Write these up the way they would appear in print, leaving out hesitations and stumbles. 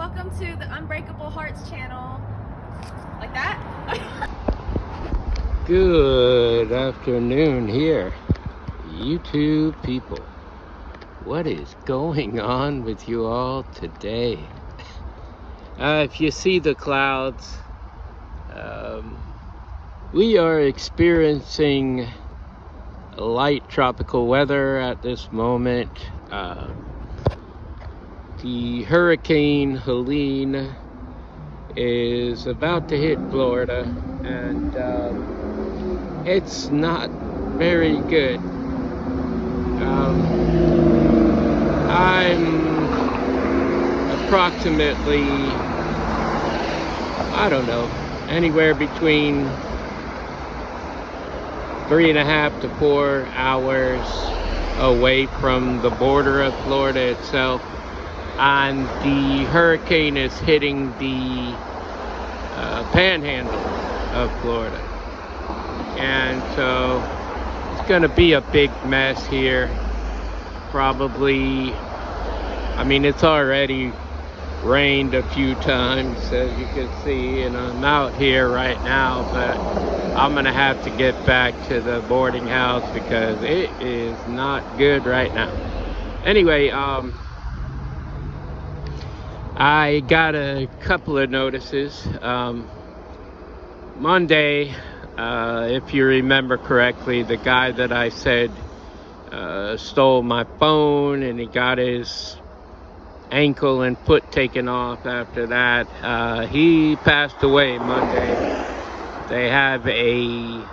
welcome to the Unbreakable Hearts channel. Like that? Good afternoon here, YouTube people. What is going on with you all today? If you see the clouds, we are experiencing light tropical weather at this moment. The Hurricane Helene is about to hit Florida, and it's not very good. I'm approximately, I don't know, anywhere between 3.5 to 4 hours away from the border of Florida itself, and the hurricane is hitting the panhandle of Florida, and so it's gonna be a big mess here. Probably, I mean, it's already rained a few times, as you can see, and I'm out here right now, but I'm gonna have to get back to the boarding house because it is not good right now. Anyway, I got a couple of notices. Monday, if you remember correctly, the guy that I said stole my phone, and he got his ankle and foot taken off after that. He passed away Monday. They have a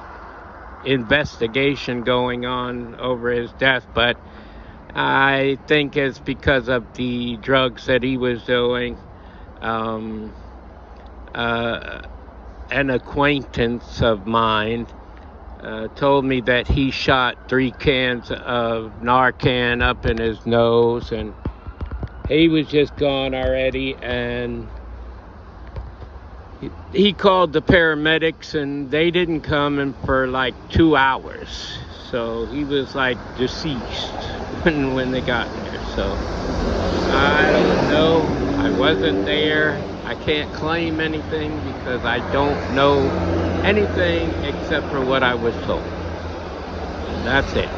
investigation going on over his death, but I think it's because of the drugs that he was doing. An acquaintance of mine told me that he shot 3 cans of Narcan up in his nose, and he was just gone already, and he called the paramedics, and they didn't come for like 2 hours. So he was like deceased when they got there. So I don't know. I wasn't there. I can't claim anything because I don't know anything except for what I was told. And that's it.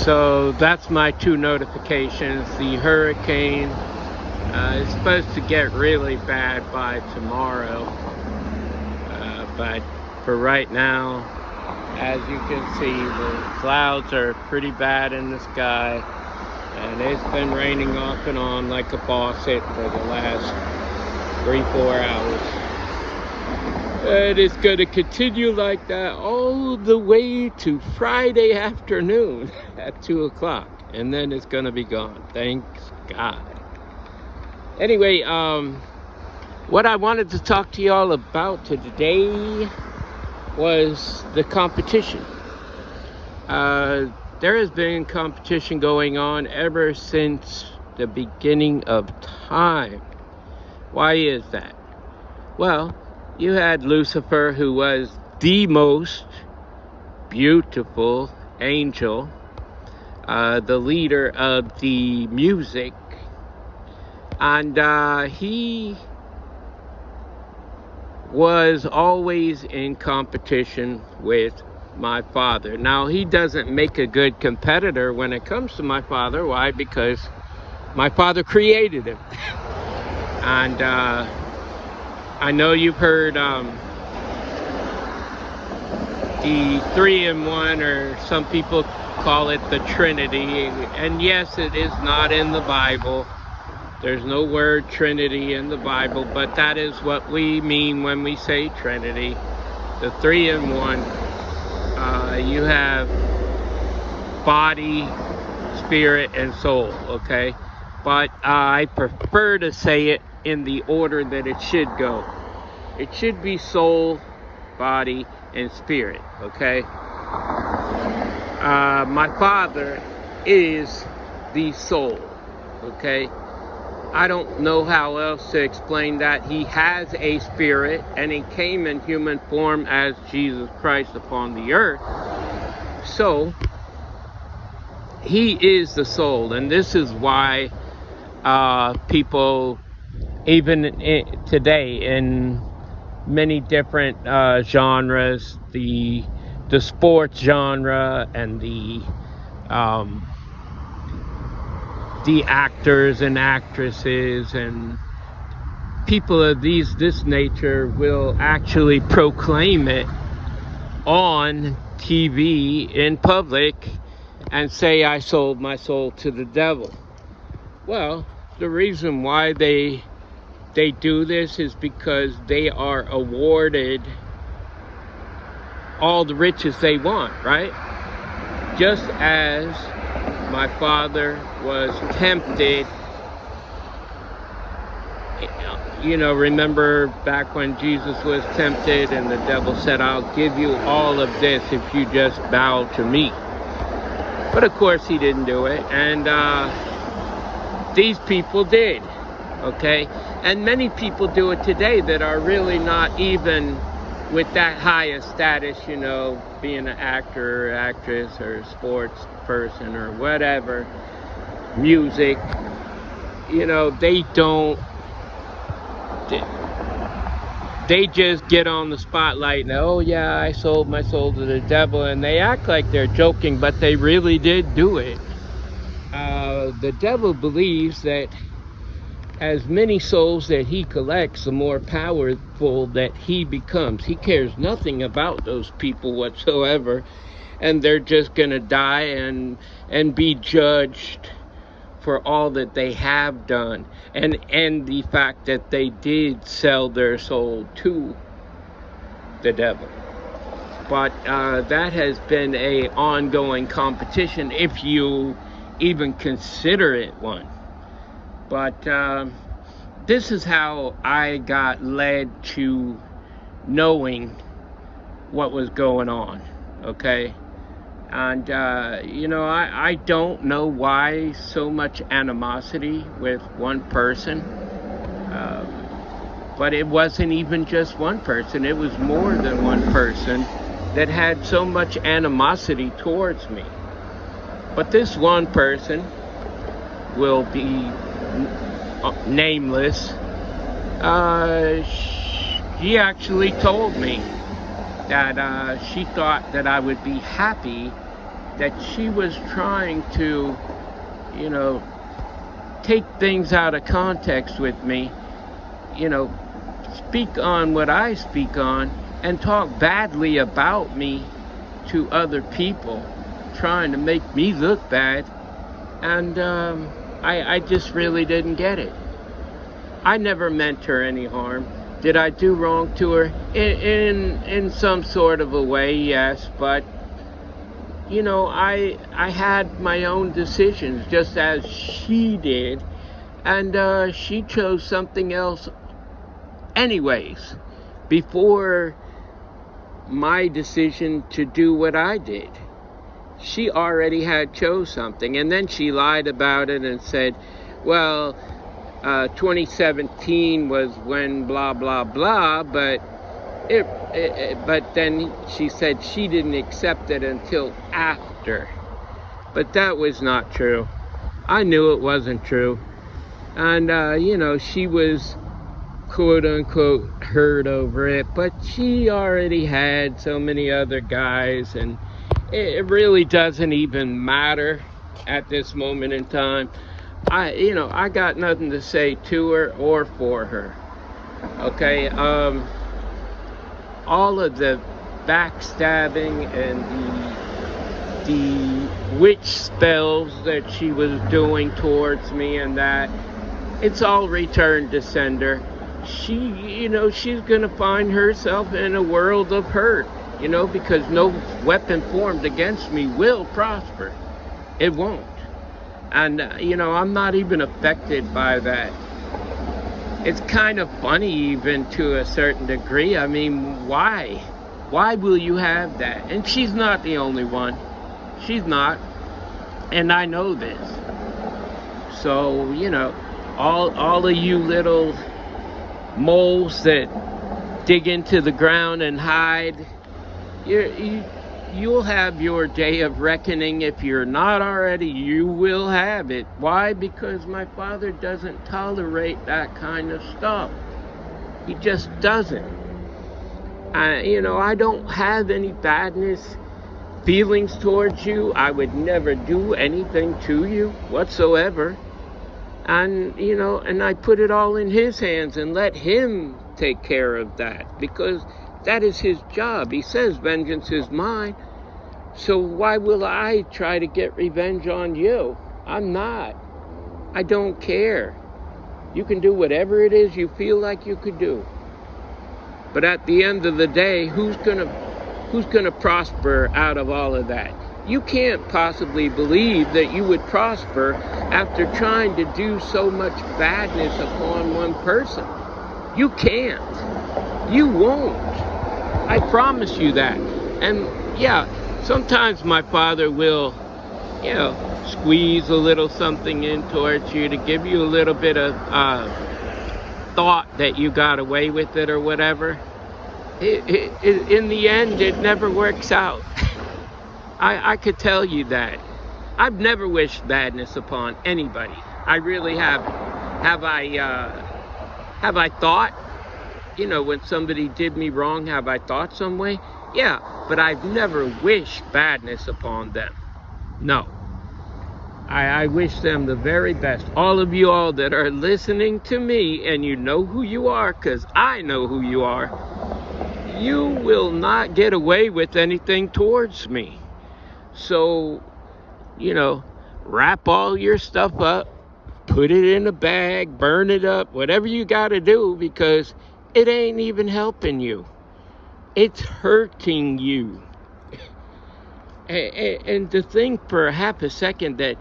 So that's my 2 notifications. The hurricane is supposed to get really bad by tomorrow. But for right now, as you can see, the clouds are pretty bad in the sky, and it's been raining off and on like a faucet for the last 3-4 hours. And it's going to continue like that all the way to Friday afternoon at 2 o'clock, and then it's going to be gone. Thanks God. Anyway, what I wanted to talk to y'all about today was the competition. There has been competition going on ever since the beginning of time. Why is that? Well, you had Lucifer, who was the most beautiful angel, the leader of the music, and he was always in competition with my father. Now, he doesn't make a good competitor when it comes to my father. Why? Because my father created him. And I know you've heard the 3-in-1, or some people call it the Trinity. And yes, it is not in the Bible. There's no word Trinity in the Bible, but that is what we mean when we say Trinity. The 3-in-1. You have body, spirit, and soul, okay? But I prefer to say it in the order that it should go. It should be soul, body, and spirit, okay? My father is the soul, okay? I don't know how else to explain that. He has a spirit, and he came in human form as Jesus Christ upon the earth. So he is the soul, and this is why people, even today, in many different genres, the sports genre and the actors and actresses and people of this nature will actually proclaim it on TV in public and say, I sold my soul to the devil. Well, the reason why they do this is because they are awarded all the riches they want, right? Just as my father was tempted. You know, remember back when Jesus was tempted and the devil said, I'll give you all of this if you just bow to me. But of course he didn't do it, and these people did, okay? And many people do it today that are really not even with that highest status, you know, being an actor or actress or sports person or whatever, music. You know, they just get on the spotlight and, oh yeah, I sold my soul to the devil, and they act like they're joking, but they really did do it. The devil believes that as many souls that he collects, the more powerful that he becomes. He cares nothing about those people whatsoever, and they're just gonna die and be judged for all that they have done, and the fact that they did sell their soul to the devil. But that has been a ongoing competition, if you even consider it one. But this is how I got led to knowing what was going on, okay? And, you know, I don't know why so much animosity with one person. But it wasn't even just one person. It was more than one person that had so much animosity towards me. But this one person will be nameless. She actually told me that she thought that I would be happy, that she was trying to, you know, take things out of context with me, you know, speak on what I speak on, and talk badly about me to other people, trying to make me look bad. And I just really didn't get it. I never meant her any harm. Did I do wrong to her? In some sort of a way, yes. But, you know, I had my own decisions, just as she did. And she chose something else anyways, before my decision to do what I did. She already had chose something, and then she lied about it and said, well, 2017 was when blah blah blah, but then she said she didn't accept it until after. But that was not true. I knew it wasn't true. And you know, she was quote unquote hurt over it, but she already had so many other guys, and it really doesn't even matter at this moment in time. I got nothing to say to her or for her. Okay, all of the backstabbing and the witch spells that she was doing towards me, and that, it's all returned to sender. She, you know, she's gonna find herself in a world of hurt, you know, because no weapon formed against me will prosper. It won't. And, you know, I'm not even affected by that. It's kind of funny, even to a certain degree. I mean, why? Why will you have that? And she's not the only one. She's not. And I know this. So, you know, all of you little moles that dig into the ground and hide, you'll have your day of reckoning. If you're not already, you will have it. Why? Because my father doesn't tolerate that kind of stuff. He just doesn't. I don't have any badness feelings towards you. I would never do anything to you whatsoever. And I put it all in his hands and let him take care of that, because that is his job. He says vengeance is mine. So why will I try to get revenge on you? I'm not. I don't care. You can do whatever it is you feel like you could do. But at the end of the day, who's gonna prosper out of all of that? You can't possibly believe that you would prosper after trying to do so much badness upon one person. You can't. You won't. I promise you that. And yeah, sometimes my father will, squeeze a little something in towards you to give you a little bit of thought that you got away with it or whatever. In the end, it never works out. I could tell you that. I've never wished badness upon anybody. I really haven't. Have I thought, when somebody did me wrong, have I thought some way? Yeah, but I've never wished badness upon them. No. I wish them the very best. All of you all that are listening to me, and you know who you are, because I know who you are, you will not get away with anything towards me. So, wrap all your stuff up, put it in a bag, burn it up, whatever you got to do, because it ain't even helping you. It's hurting you. And to think for half a second that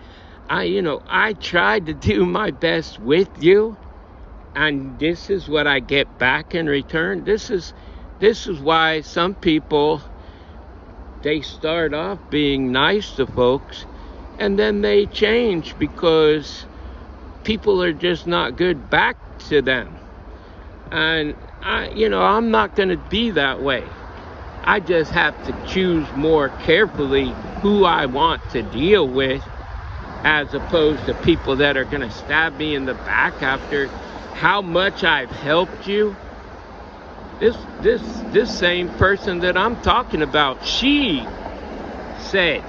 I tried to do my best with you, and this is what I get back in return. This is why some people, they start off being nice to folks, and then they change because people are just not good back to them. And I'm not going to be that way. I just have to choose more carefully who I want to deal with, as opposed to people that are going to stab me in the back after how much I've helped you. This same person that I'm talking about, she said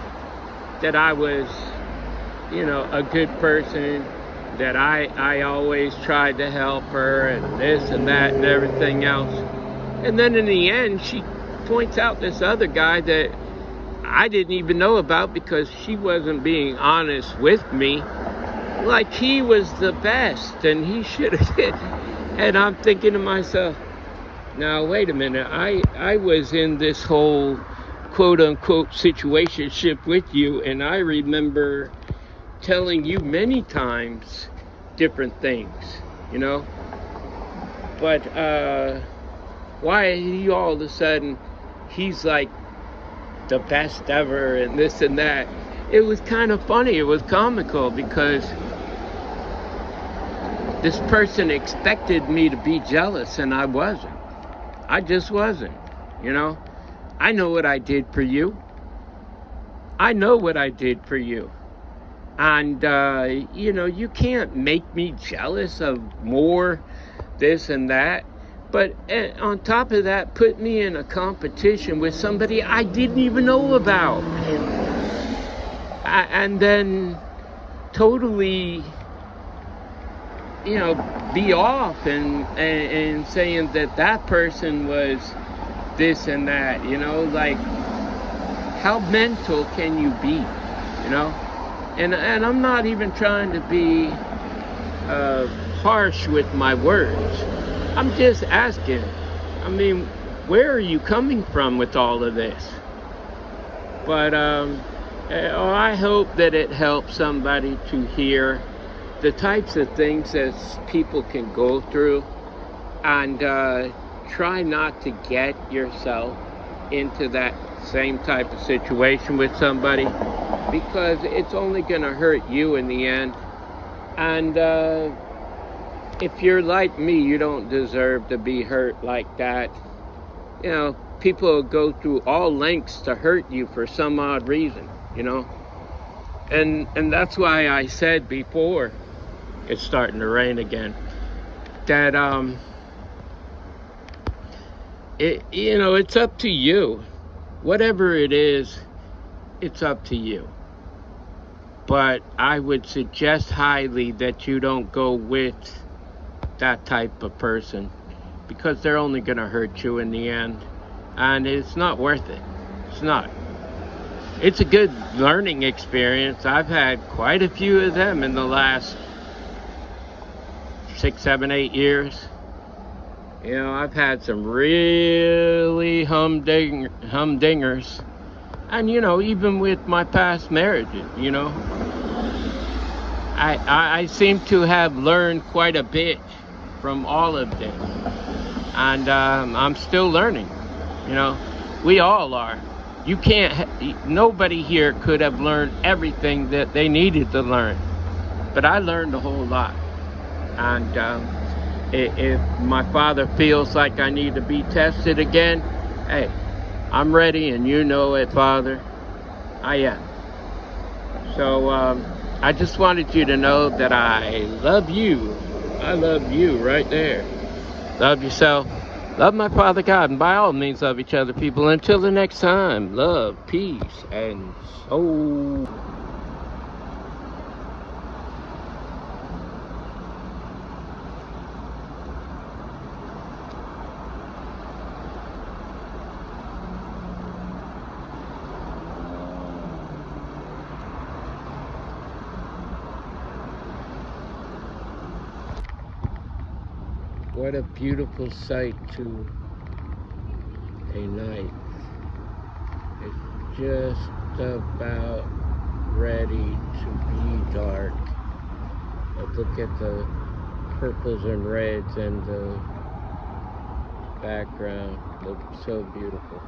that I was, a good person, that I always tried to help her, and this and that and everything else. And then in the end, she points out this other guy that I didn't even know about, because she wasn't being honest with me, like he was the best and he should have did. And I'm thinking to myself, now wait a minute, I was in this whole quote unquote situationship with you, and I remember telling you many times different things, but why he all of a sudden, he's like the best ever and this and that. It was kind of funny. It was comical, because this person expected me to be jealous, and I wasn't. I just wasn't. I know what I did for you. I know what I did for you. And you can't make me jealous of more this and that. But on top of that, put me in a competition with somebody I didn't even know about. And then totally, be off and saying that person was this and that, like, how mental can you be, And I'm not even trying to be harsh with my words. I'm just asking, where are you coming from with all of this? But I hope that it helps somebody to hear the types of things that people can go through, and try not to get yourself into that same type of situation with somebody, because it's only going to hurt you in the end. And if you're like me, you don't deserve to be hurt like that. people will go through all lengths to hurt you for some odd reason, you know? And that's why I said before, it's starting to rain again, that it's up to you. Whatever it is, it's up to you. But I would suggest highly that you don't go with that type of person, because they're only going to hurt you in the end, and it's not worth it. It's not. It's a good learning experience. I've had quite a few of them in the last 6, 7, 8 years. You know, I've had some really humdingers. And, you know, even with my past marriages, you know, I seem to have learned quite a bit from all of them. And I'm still learning, you know. We all are. You can't, nobody here could have learned everything that they needed to learn. But I learned a whole lot. And if my father feels like I need to be tested again, hey, I'm ready, and you know it, Father. I am. So I just wanted you to know that I love you. I love you right there. Love yourself. Love my Father God, and by all means love each other, people. Until the next time, love, peace, and soul. What a beautiful sight to a night. It's just about ready to be dark. But look at the purples and reds and the background. Looks so beautiful.